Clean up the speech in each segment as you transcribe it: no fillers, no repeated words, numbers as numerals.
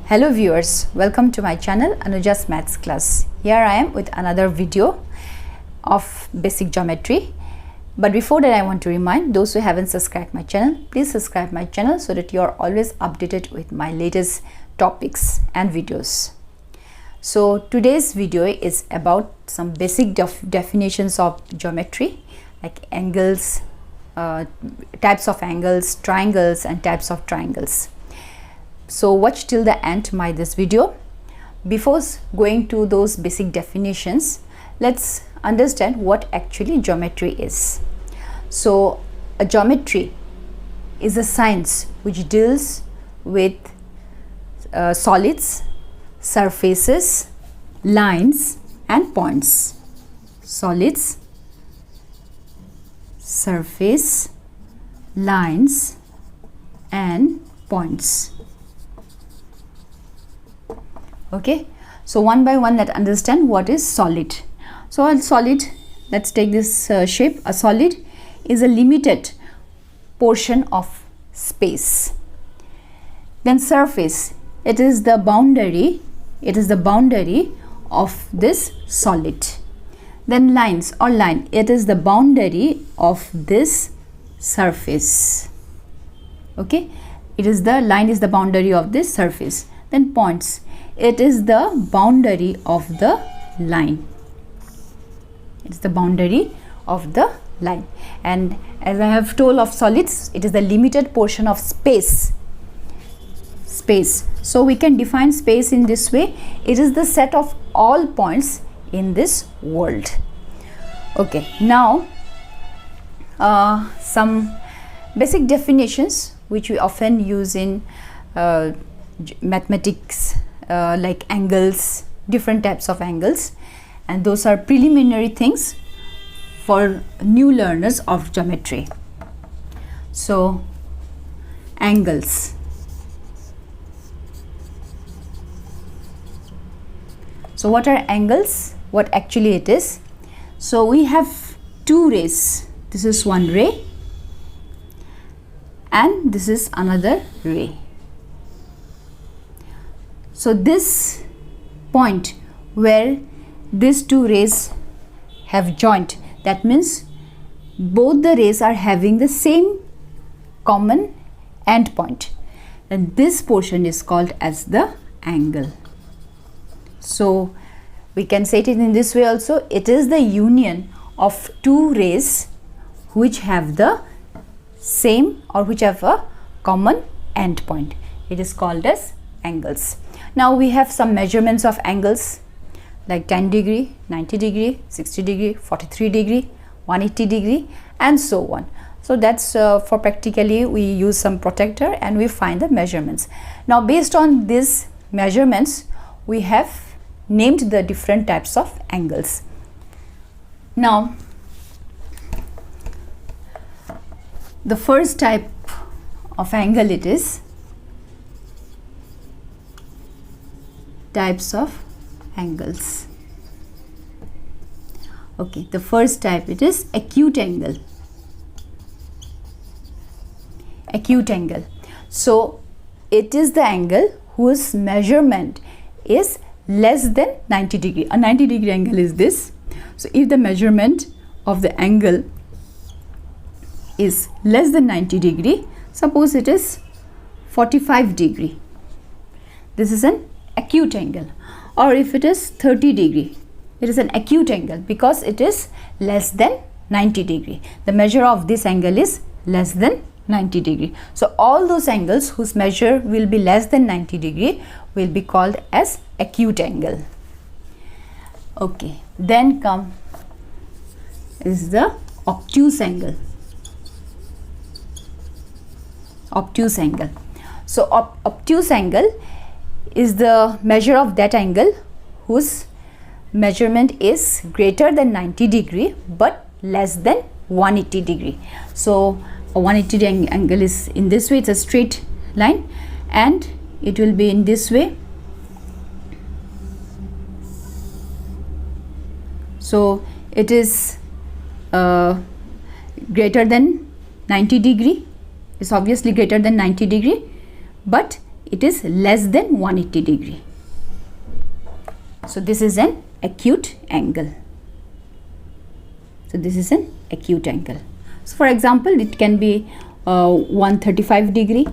Hello viewers, welcome to my channel ANUJA'S Maths class. Here I am with another video of basic geometry. But before that, I want to remind those who haven't subscribed my channel, please subscribe my channel so that you are always updated with my latest topics and videos. So today's video is about some basic definitions of geometry, like angles, types of angles, triangles and types of triangles. So watch till the end this video. Before going to those basic definitions, let's understand what actually geometry is. So a geometry is a science which deals with solids, surfaces, lines and points. Solids, surface, lines and points. Okay, so one by one, let's understand what is solid. So a solid, let's take this shape. A solid is a limited portion of space. Then surface, it is the boundary of this solid. Then lines or line, it is the boundary of this surface. Okay, line is the boundary of this surface. Then points, it is the boundary of the line. It's the boundary of the line. And as I have told of solids, it is the limited portion of space. So we can define space in this way. It is the set of all points in this world. Okay, now some basic definitions which we often use in mathematics, like angles, different types of angles, and those are preliminary things for new learners of geometry. So angles. So what are angles? What actually it is? So we have two rays. This is one ray and this is another ray. So this point where these two rays have joined, that means both the rays are having the same common end point, and this portion is called as the angle. So we can say it in this way also. It is the union of two rays which have the same or which have a common end point. It is called as angles. Now we have some measurements of angles like 10 degree, 90 degree, 60 degree, 43 degree, 180 degree and so on. So that's for practically we use some protractor and we find the measurements. Now based on these measurements, we have named the different types of angles. Now the first type of angle, it is types of angles. Okay, the first type, it is acute angle. Acute angle. So it is the angle whose measurement is less than 90 degree. A 90 degree angle is this. So if the measurement of the angle is less than 90 degree, suppose it is 45 degree, this is an acute angle. Or if it is 30 degree, it is an acute angle because it is less than 90 degree. The measure of this angle is less than 90 degree. So all those angles whose measure will be less than 90 degree will be called as acute angle. Okay, then come is the obtuse angle. Obtuse angle. So obtuse angle is the measure of that angle whose measurement is greater than 90 degree but less than 180 degree. So a 180 degree angle is in this way, it's a straight line and it will be in this way. So it is greater than 90 degree, is obviously greater than 90 degree, but it is less than 180 degree. So this is an acute angle. So this is an acute angle. So for example, it can be 135 degree,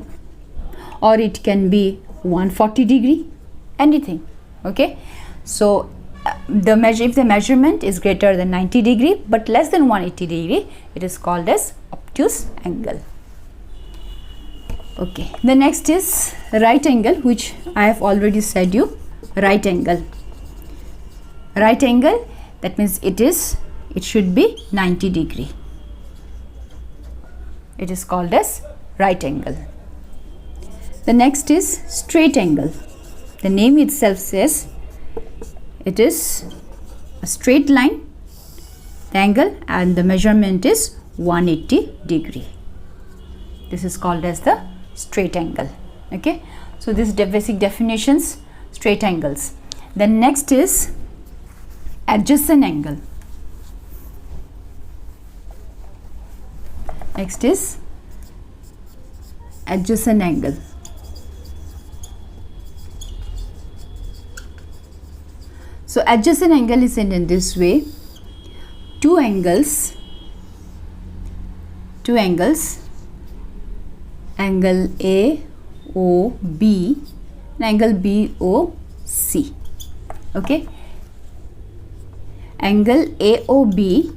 or it can be 140 degree, anything. Okay, so if the measurement is greater than 90 degree but less than 180 degree, it is called as obtuse angle. Okay, the next is right angle, which I have already said you. Right angle, that means it should be 90 degree. It is called as right angle. The next is straight angle. The name itself says it is a straight line, the angle, and the measurement is 180 degree. This is called as the straight angle. Okay, so this is the basic definitions, straight angles. Then next is adjacent angle. Next is adjacent angle. So adjacent angle is in this way. Two angles, angle AOB and angle BOC. Okay, angle AOB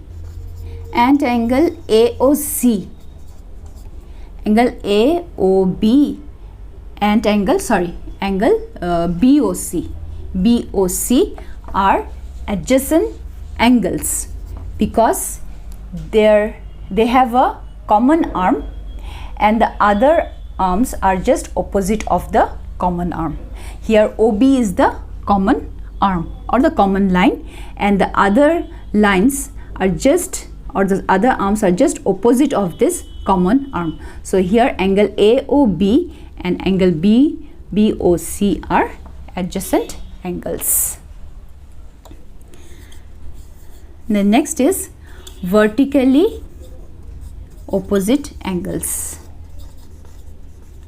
and angle AOC. Angle AOB and angle BOC are adjacent angles because they have a common arm and the other arms are just opposite of the common arm. Here OB is the common arm or the common line, and the other lines are just, or the other arms are just opposite of this common arm. So here angle AOB and angle BOC are adjacent angles. The next is vertically opposite angles.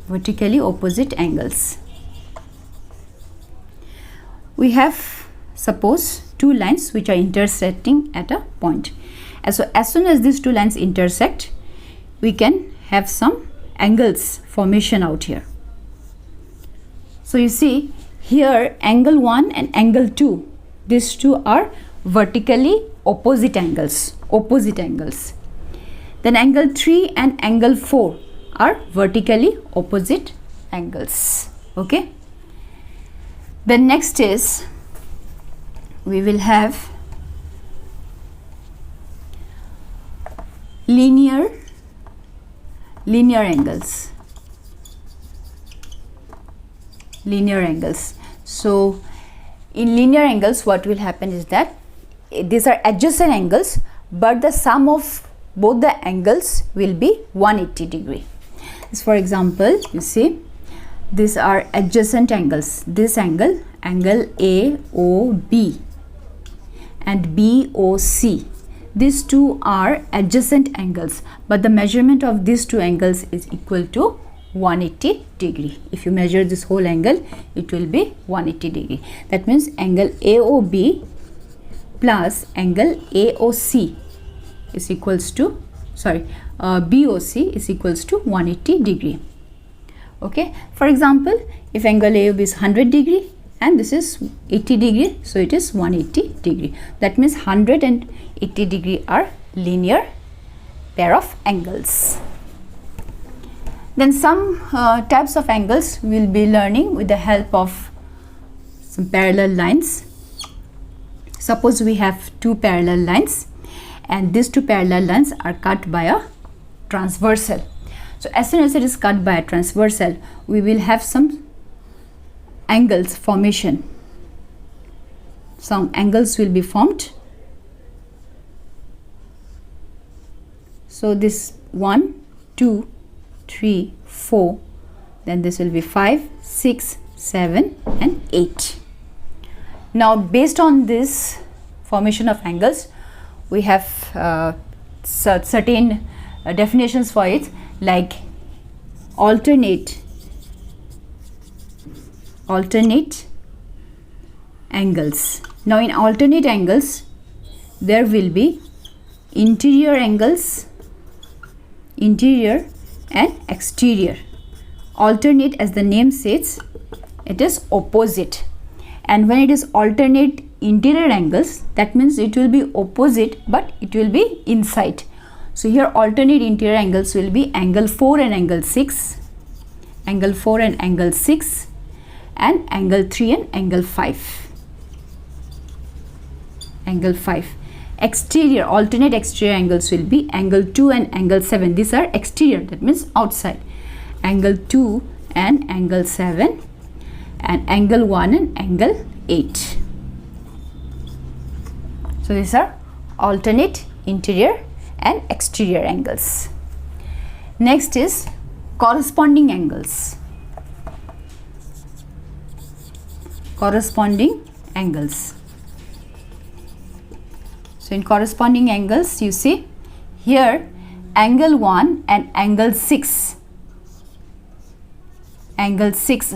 Vertically opposite angles. We have, suppose, two lines which are intersecting at a point. So as soon as these two lines intersect, we can have some angles formation out here. So you see here angle 1 and angle 2, these two are vertically opposite angles. Then angle 3 and angle 4 are vertically opposite angles. Okay. The next is we will have linear angles. Linear angles. So in linear angles, what will happen is that these are adjacent angles, but the sum of both the angles will be 180 degree. So for example, you see these are adjacent angles. This angle AOB and BOC, these two are adjacent angles, but the measurement of these two angles is equal to 180 degree. If you measure this whole angle, it will be 180 degree. That means angle AOB plus angle AOC is equals to, BOC is equals to 180 degree. Okay, for example, if angle AOB is 100 degree and this is 80 degree, so it is 180 degree. That means 100 and 80 degree are linear pair of angles. Then some types of angles we will be learning with the help of some parallel lines. Suppose we have two parallel lines and these two parallel lines are cut by a transversal. So as soon as it is cut by a transversal, we will have some angles formation. Some angles will be formed. So this 1, 2, 3, 4, then this will be 5, 6, 7 and 8. Now based on this formation of angles, we have certain definitions for it, like alternate alternate angles. Now in alternate angles there will be interior angles, interior and exterior. Alternate, as the name says, it is opposite, and when it is alternate interior angles, that means it will be opposite but it will be inside. So here alternate interior angles will be angle 4 and angle 6, angle 4 and angle 6, and angle 3 and angle 5. Angle 5. Exterior, alternate exterior angles will be angle 2 and angle 7. These are exterior, that means outside. Angle 2 and angle 7, and angle 1 and angle 8. So these are alternate interior and exterior angles. Next is corresponding angles. Corresponding angles. So in corresponding angles, you see here angle 1 and angle 6, angle 6,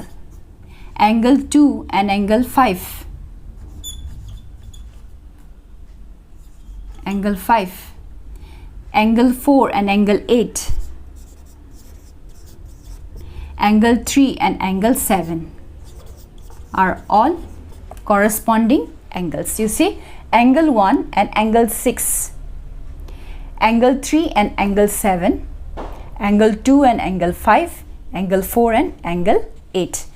angle 2 and angle 5, angle 5, angle 4 and angle 8, angle 3 and angle 7 are all corresponding angles. You see angle 1 and angle 6, angle 3 and angle 7, angle 2 and angle 5, angle 4 and angle 8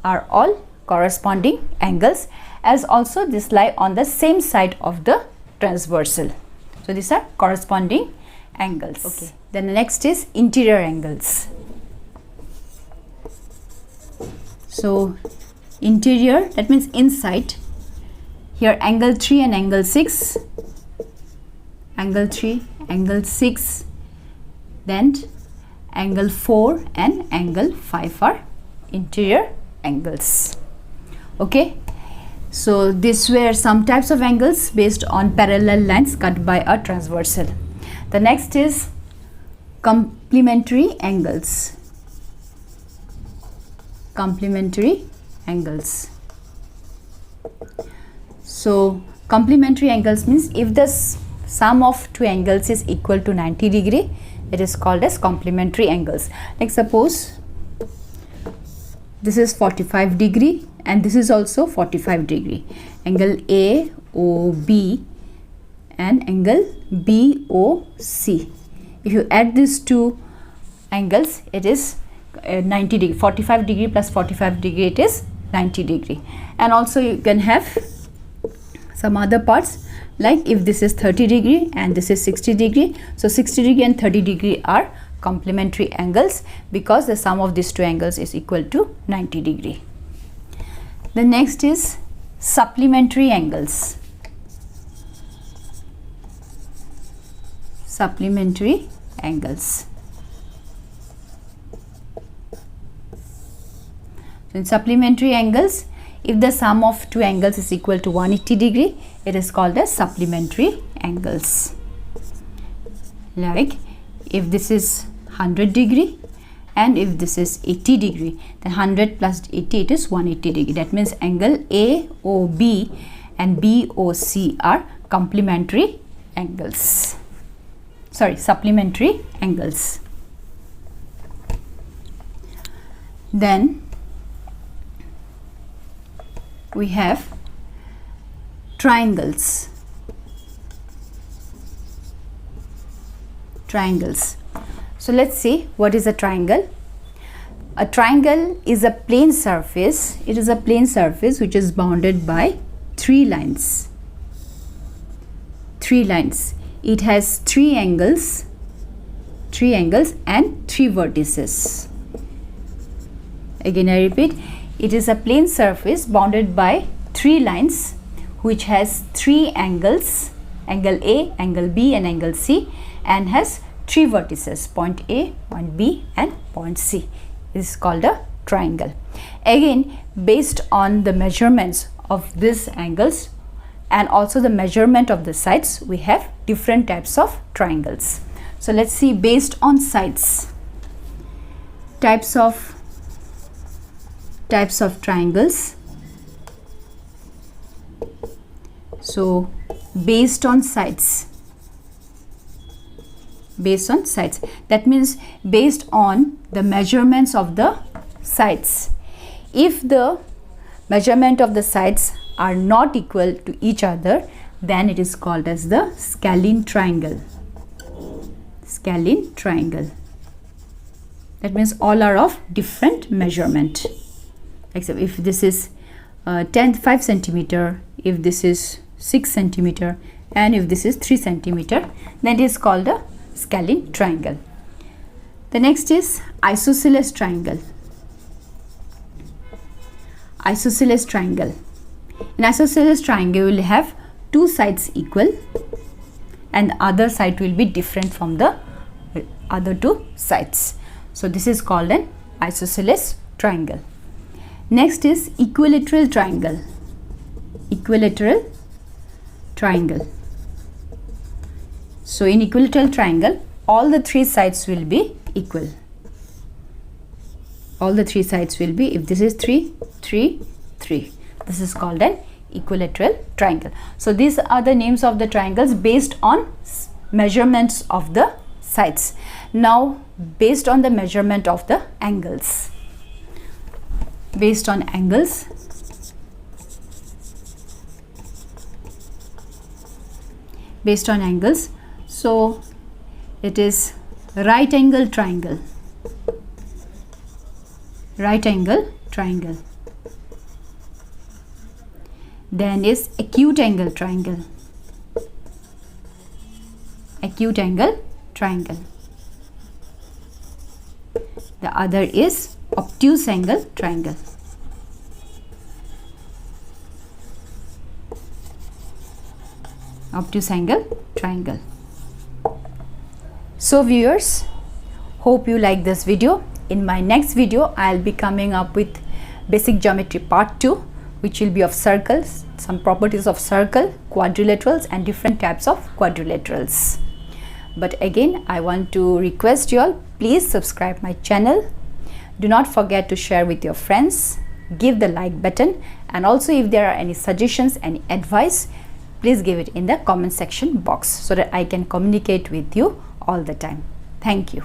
are all corresponding angles, as also this lie on the same side of the transversal. So these are corresponding angles. Okay. Then the next is interior angles. So interior, that means inside. Here angle 3 and angle 6, angle 3, angle 6, then angle 4 and angle 5 are interior angles. Okay, so these were some types of angles based on parallel lines cut by a transversal. The next is complementary angles. Complementary angles. So complementary angles means if the sum of two angles is equal to 90 degree, it is called as complementary angles. Like suppose this is 45 degree and this is also 45 degree. Angle AOB and angle BOC. If you add these two angles, it is 90 degree. 45 degree plus 45 degree, it is 90 degree. And also you can have some other parts, like if this is 30 degree and this is 60 degree, so 60 degree and 30 degree are complementary angles because the sum of these two angles is equal to 90 degree. The next is supplementary angles. Supplementary angles. So in supplementary angles, if the sum of two angles is equal to 180 degree, it is called as supplementary angles. Like if this is 100 degree and if this is 80 degree, then 100 plus 80, it is 180 degree. That means angle AOB and BOC are complementary angles. Sorry, supplementary angles. Then we have triangles. Triangles. So let's see what is a triangle. A triangle is a plane surface. It is a plane surface which is bounded by three lines. Three lines. It has three angles and three vertices. Again I repeat, it is a plane surface bounded by three lines which has three angles, angle A, angle B and angle C, and has three vertices, point A, point B and point C. This is called a triangle. Again, based on the measurements of these angles and also the measurement of the sides, we have different types of triangles. So let's see, based on sides, types of types of triangles. So based on sides, that means based on the measurements of the sides. If the measurement of the sides are not equal to each other, then it is called as the scalene triangle. Scalene triangle. That means all are of different measurement. Except if this is 5 centimeter, if this is 6 centimeter, and if this is 3 centimeter, then it is called a scalene triangle. The next is isosceles triangle. Isosceles triangle. In isosceles triangle, we will have two sides equal and the other side will be different from the other two sides. So this is called an isosceles triangle. Next is equilateral triangle. Equilateral triangle. So in equilateral triangle, all the three sides will be equal. All the three sides will be, if this is 3, 3, 3. This is called an equilateral triangle. So these are the names of the triangles based on measurements of the sides. Now based on the measurement of the angles. Based on angles. Based on angles. So it is right angle triangle. Right angle triangle. Then is acute angle triangle. Acute angle triangle. The other is obtuse angle triangle. Obtuse angle triangle. So viewers, hope you like this video. In my next video, I'll be coming up with basic geometry part 2, which will be of circles, some properties of circle, quadrilaterals and different types of quadrilaterals. But again, I want to request you all, please subscribe my channel. Do not forget to share with your friends, give the like button, and also if there are any suggestions, any advice, please give it in the comment section box so that I can communicate with you all the time. Thank you.